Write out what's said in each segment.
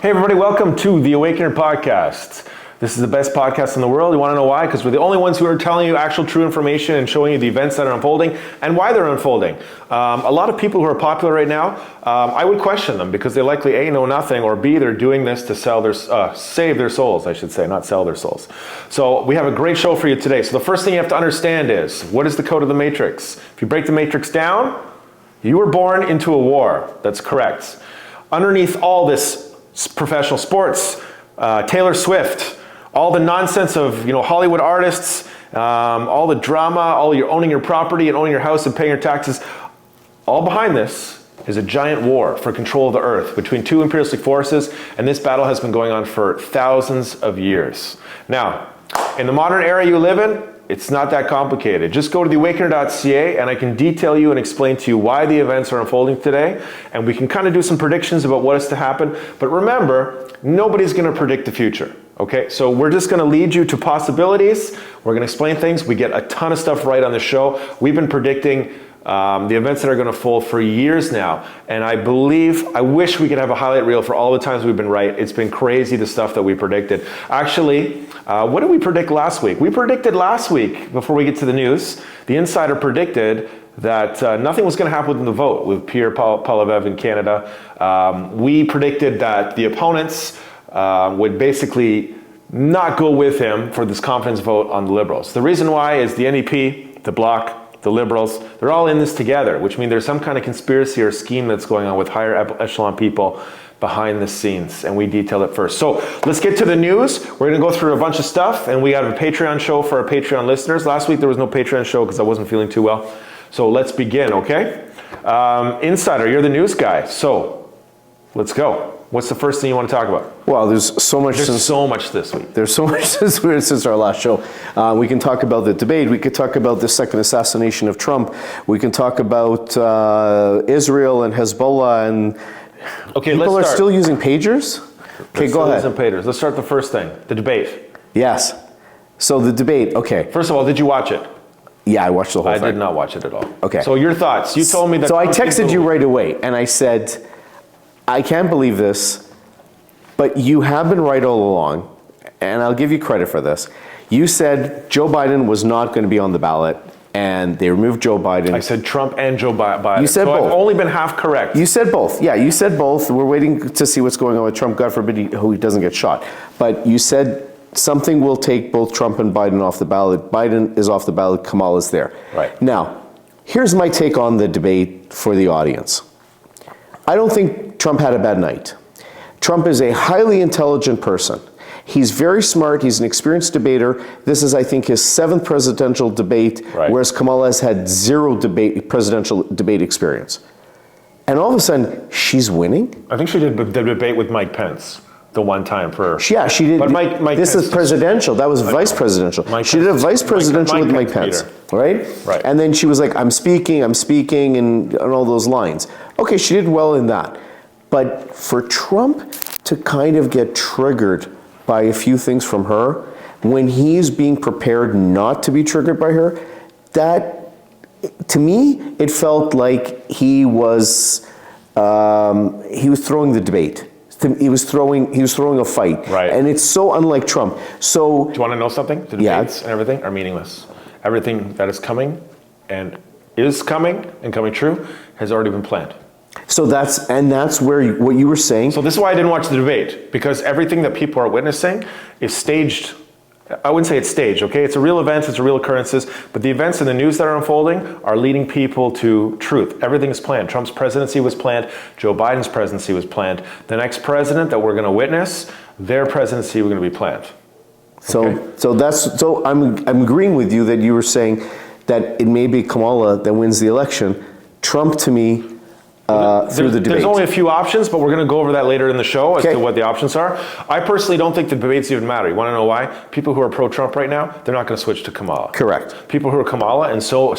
Hey everybody, welcome to the Awakener podcast. This is the best podcast in the world. You want to know why? Because we're the only ones who are telling you actual true information and showing you the events that are unfolding and why they're unfolding. A lot of people who are popular right now, I would question them because they likely A, know nothing, or B, they're doing this to save their souls, I should say, not sell their souls. So we have a great show for you today. So the first thing you have to understand is, what is the code of the matrix? If you break the matrix down, you were born into a war. That's correct. Underneath all this professional sports, Taylor Swift, all the nonsense of Hollywood artists, all the drama, all your owning your property and owning your house and paying your taxes, all behind this is a giant war for control of the earth between two imperialistic forces, and this battle has been going on for thousands of years. Now, in the modern era you live in, it's not that complicated. Just go to theawakener.ca and I can detail you and explain to you why the events are unfolding today, and we can kind of do some predictions about what is to happen. But remember, nobody's going to predict the future. Okay, so we're just going to lead you to possibilities. We're going to explain things. We get a ton of stuff right on the show. We've been predicting the events that are going to fold for years now, and I wish we could have a highlight reel for all the times we've been right. It's been crazy, the stuff that we predicted. Actually, what did we predict last week? We predicted last week, before we get to the news, the insider predicted that nothing was going to happen with the vote with Pierre Poilievre in Canada. We predicted that the opponents would basically not go with him for this confidence vote on the Liberals. The reason why is the NDP, the Bloc, the Liberals, they're all in this together, which means there's some kind of conspiracy or scheme that's going on with higher echelon people behind the scenes, and we detail it first. So let's get to the news. We're going to go through a bunch of stuff, and we have a Patreon show for our Patreon listeners. Last week there was no Patreon show because I wasn't feeling too well. So let's begin, okay? Insider, you're the news guy, so let's go. What's the first thing you want to talk about? Well, there's so much this week. There's so much since our last show. We can talk about the debate. We could talk about the second assassination of Trump. We can talk about Israel and Hezbollah, and people are still using pagers. Okay, go ahead. Pagers. Let's start the first thing, the debate. Yes. So the debate, okay. First of all, did you watch it? Yeah, I watched the whole thing. I did not watch it at all. Okay. So your thoughts. You told me that. So I texted you right away, and I said, I can't believe this, but you have been right all along, and I'll give you credit for this. You said Joe Biden was not going to be on the ballot, and they removed Joe Biden. I said Trump and Joe Biden. You said both. I've only been half correct. You said both. Yeah, you said both. We're waiting to see what's going on with Trump. God forbid he doesn't get shot. But you said something will take both Trump and Biden off the ballot. Biden is off the ballot. Kamala's there. Right. Now, here's my take on the debate for the audience. I don't think Trump had a bad night. Trump is a highly intelligent person. He's very smart. He's an experienced debater. This is, I think, his 7th presidential debate, right, whereas Kamala has had 0 presidential debate experience. And all of a sudden, she's winning? I think she did the debate with Mike Pence the one time for... Yeah, she did. But Mike this Pence is presidential. That was vice presidential. She did a vice presidential with Mike Pence, right? Right. And then she was like, I'm speaking, and all those lines. Okay, she did well in that. But for Trump to kind of get triggered by a few things from her, when he's being prepared not to be triggered by her, that, to me, it felt like he was throwing the debate. He was throwing a fight. Right. And it's so unlike Trump. So, do you want to know something? The debates and everything are meaningless. Everything that is coming and coming true has already been planned. So that's where what you were saying. So this is why I didn't watch the debate, because everything that people are witnessing is staged. I wouldn't say it's staged, okay? It's a real event, it's a real occurrences, but the events in the news that are unfolding are leading people to truth. Everything is planned. Trump's presidency was planned. Joe Biden's presidency was planned. The next president that we're going to witness, their presidency was going to be planned. Okay? So I'm agreeing with you that you were saying that it may be Kamala that wins the election. Trump, to me, through the debate. There's only a few options, but we're going to go over that later in the show as to what the options are. I personally don't think the debates even matter. You want to know why? People who are pro-Trump right now, they're not going to switch to Kamala. Correct. People who are Kamala and so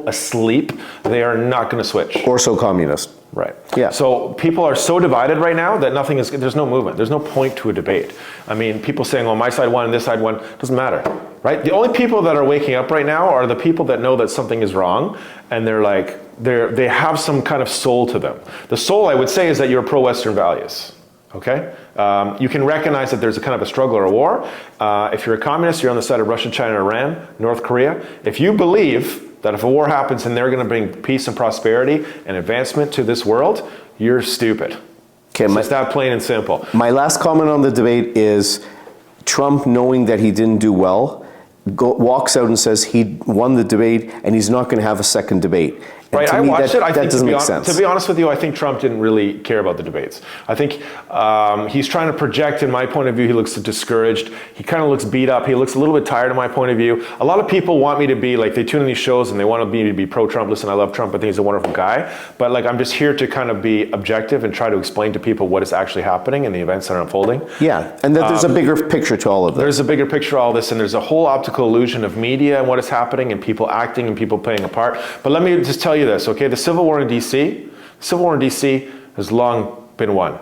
asleep, they are not going to switch. Or so communist. Right. Yeah. So people are so divided right now that there's no movement. There's no point to a debate. I mean, people saying, well, my side won and this side won, doesn't matter, right? The only people that are waking up right now are the people that know that something is wrong, and they have some kind of soul to them. The soul, I would say, is that you're pro-Western values. Okay? You can recognize that there's a kind of a struggle or a war. If you're a communist, you're on the side of Russia, China, Iran, North Korea. If you believe that if a war happens and they're going to bring peace and prosperity and advancement to this world, you're stupid. Okay, It's just that plain and simple. my last comment on the debate is Trump, knowing that he didn't do well, walks out and says he won the debate and he's not going to have a second debate. And Right, to I me, watched that, it. I that think, doesn't make sense. to be honest with you, I think Trump didn't really care about the debates. I think he's trying to project, in my point of view, he looks discouraged. He kind of looks beat up. He looks a little bit tired, in my point of view. A lot of people want me to be, like, they tune in these shows and they want me to be pro-Trump. Listen, I love Trump. I think he's a wonderful guy. But, like, I'm just here to kind of be objective and try to explain to people what is actually happening and the events that are unfolding. Yeah, and that there's a bigger picture to all of this. There's a bigger picture to all this, and there's a whole optical illusion of media and what is happening and people acting and people playing a part. But let me just tell you this, okay? The Civil War in D.C. has long been won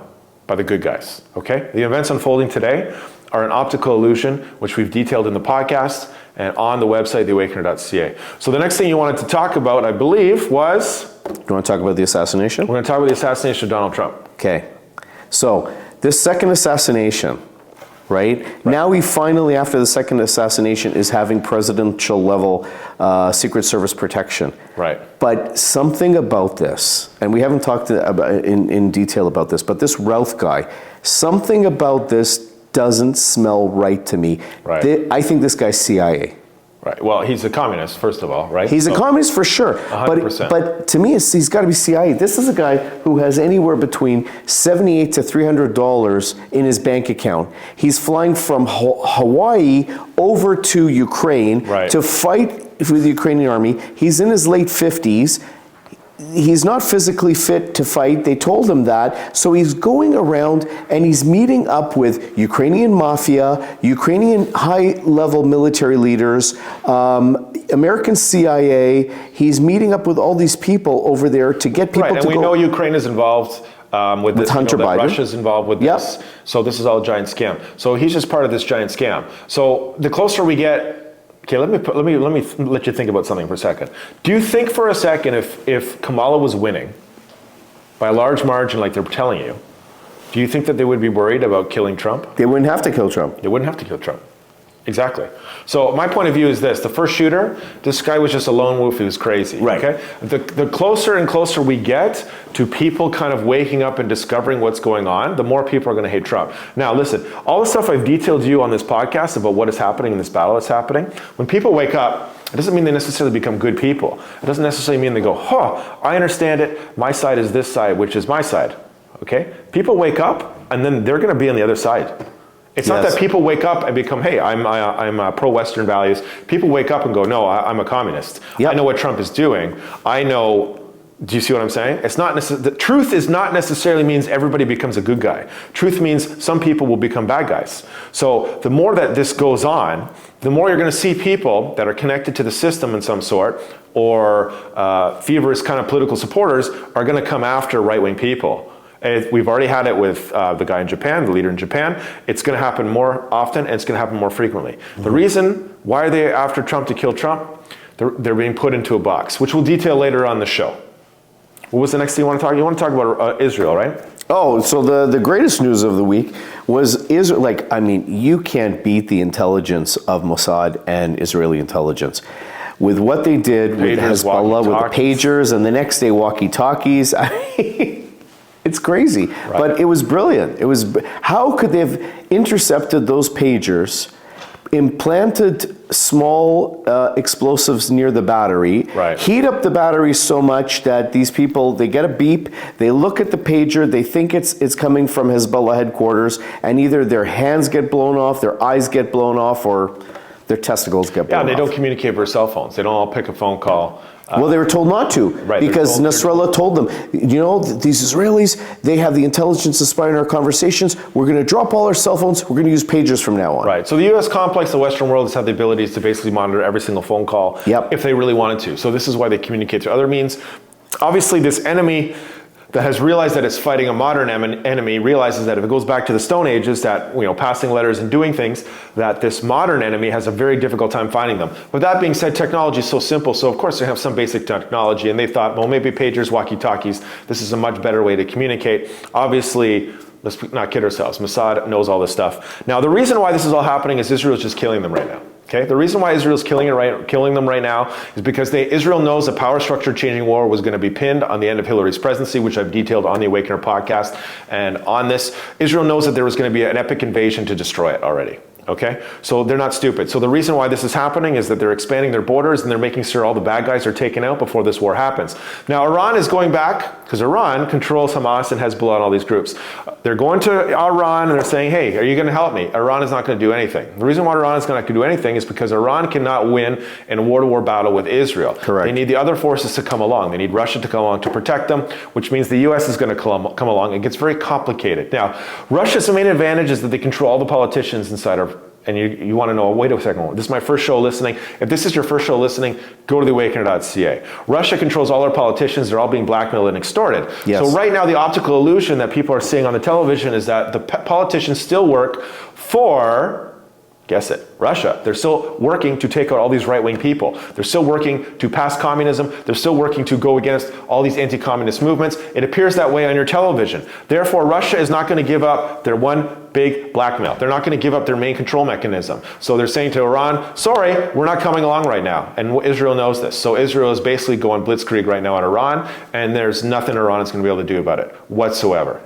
by the good guys, okay? The events unfolding today are an optical illusion, which we've detailed in the podcast and on the website, theawakener.ca. So the next thing you wanted to talk about, I believe, was... Do you want to talk about the assassination? We're going to talk about the assassination of Donald Trump. Okay. So, this second assassination, right? Now we finally, after the second assassination, is having presidential level Secret Service protection. Right. But something about this, and we haven't talked in detail about this, but this Routh guy, something about this doesn't smell right to me. Right. I think this guy's CIA. Right. Well, he's a communist, first of all, right? He's a communist for sure. 100%. But to me, he's got to be CIA. This is a guy who has anywhere between $78 to $300 in his bank account. He's flying from Hawaii over to Ukraine to fight with the Ukrainian army. He's in his late 50s. He's not physically fit to fight. They told him that. So he's going around and he's meeting up with Ukrainian mafia, Ukrainian high-level military leaders, American CIA. He's meeting up with all these people over there to get people to go. And we know Ukraine is involved with this. Hunter Biden. Russia's involved with this. So this is all a giant scam. So he's just part of this giant scam. So the closer we get. Okay, let me let you think about something for a second. Do you think for a second if Kamala was winning by a large margin like they're telling you, do you think that they would be worried about killing Trump? They wouldn't have to kill Trump. They wouldn't have to kill Trump. Exactly. So my point of view is this: the first shooter, this guy was just a lone wolf. He was crazy. Right. Okay. The closer and closer we get to people kind of waking up and discovering what's going on, the more people are going to hate Trump. Now, listen, all the stuff I've detailed to you on this podcast about what is happening in this battle that's happening. When people wake up, it doesn't mean they necessarily become good people. It doesn't necessarily mean they go, I understand it. My side is this side, which is my side. Okay. People wake up, and then they're going to be on the other side. It's not that people wake up and become, hey, I'm pro-Western values. People wake up and go, no, I'm a communist. Yep. I know what Trump is doing. I know, do you see what I'm saying? It's not the truth is not necessarily means everybody becomes a good guy. Truth means some people will become bad guys. So the more that this goes on, the more you're going to see people that are connected to the system in some sort, or feverish kind of political supporters are going to come after right-wing people. We've already had it with the guy in Japan, the leader in Japan. It's going to happen more often, and it's going to happen more frequently. Mm-hmm. The reason, why are they after Trump to kill Trump? They're being put into a box, which we'll detail later on the show. What was the next thing you want to talk about? You want to talk about Israel, right? Oh, so the greatest news of the week was Israel. Like, I mean, you can't beat the intelligence of Mossad and Israeli intelligence. With what they did with Hezbollah, with the pagers, and the next day walkie-talkies. I mean, it's crazy, but it was brilliant. How could they have intercepted those pagers, implanted small explosives near the battery, heat up the battery so much that these people, they get a beep, they look at the pager, they think it's coming from Hezbollah headquarters, and either their hands get blown off, their eyes get blown off, or their testicles get blown off. Yeah, they don't communicate over cell phones. They don't all pick a phone call. Well, they were told not to, because Nasrallah told them, you know, these Israelis, they have the intelligence to spy on our conversations. We're going to drop all our cell phones. We're going to use pagers from now on. Right. So the U.S. complex, the Western world, has had the abilities to basically monitor every single phone call if they really wanted to. So this is why they communicate through other means. Obviously, this enemy that has realized that it's fighting a modern enemy realizes that if it goes back to the Stone Ages, that, you know, passing letters and doing things, that this modern enemy has a very difficult time finding them. But that being said, technology is so simple, so of course they have some basic technology, and they thought, well, maybe pagers, walkie-talkies, this is a much better way to communicate. Obviously, Let's not kid ourselves. Mossad knows all this stuff. Now, the reason why this is all happening is Israel is just killing them right now. Okay, the reason why Israel's killing them right now is because Israel knows the power structure changing war was going to be pinned on the end of Hillary's presidency, which I've detailed on the Awakener podcast. And on this, Israel knows that there was going to be an epic invasion to destroy it already. Okay, so they're not stupid. So the reason why this is happening is that they're expanding their borders and they're making sure all the bad guys are taken out before this war happens. Now, Iran is going back because Iran controls Hamas and Hezbollah and all these groups. They're going to Iran and they're saying, hey, are you going to help me? Iran is not going to do anything. The reason why Iran is not going to do anything is because Iran cannot win in a war-to-war battle with Israel. Correct. They need the other forces to come along. They need Russia to come along to protect them, which means the U.S. is going to come along. It gets very complicated. Now, Russia's main advantage is that they control all the politicians inside of. And you want to know, wait a second, this is my first show listening. If this is your first show listening, go to theawakener.ca. Russia controls all our politicians. They're all being blackmailed and extorted. Yes. So right now, the optical illusion that people are seeing on the television is that the politicians still work for, guess it, Russia. They're still working to take out all these right-wing people. They're still working to pass communism. They're still working to go against all these anti-communist movements. It appears that way on your television. Therefore, Russia is not going to give up their one big blackmail. They're not going to give up their main control mechanism. So they're saying to Iran, sorry, we're not coming along right now. And Israel knows this. So Israel is basically going blitzkrieg right now on Iran, and there's nothing Iran is going to be able to do about it whatsoever.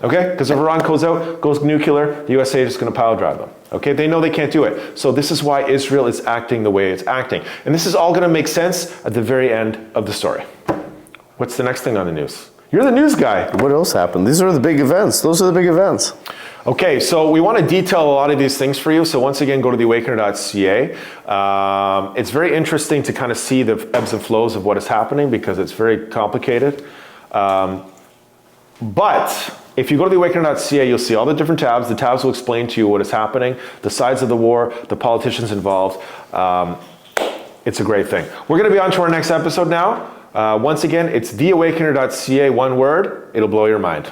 Okay? Because if Iran goes nuclear, the USA is just going to pile drive them. Okay? They know they can't do it. So this is why Israel is acting the way it's acting. And this is all going to make sense at the very end of the story. What's the next thing on the news? You're the news guy. What else happened? These are the big events. Those are the big events. Okay, so we want to detail a lot of these things for you. So once again, go to theawakener.ca. It's very interesting to kind of see the ebbs and flows of what is happening because it's very complicated. But if you go to theawakener.ca, you'll see all the different tabs. The tabs will explain to you what is happening, the sides of the war, the politicians involved. It's a great thing. We're going to be on to our next episode now. Once again, it's theawakener.ca, one word. It'll blow your mind.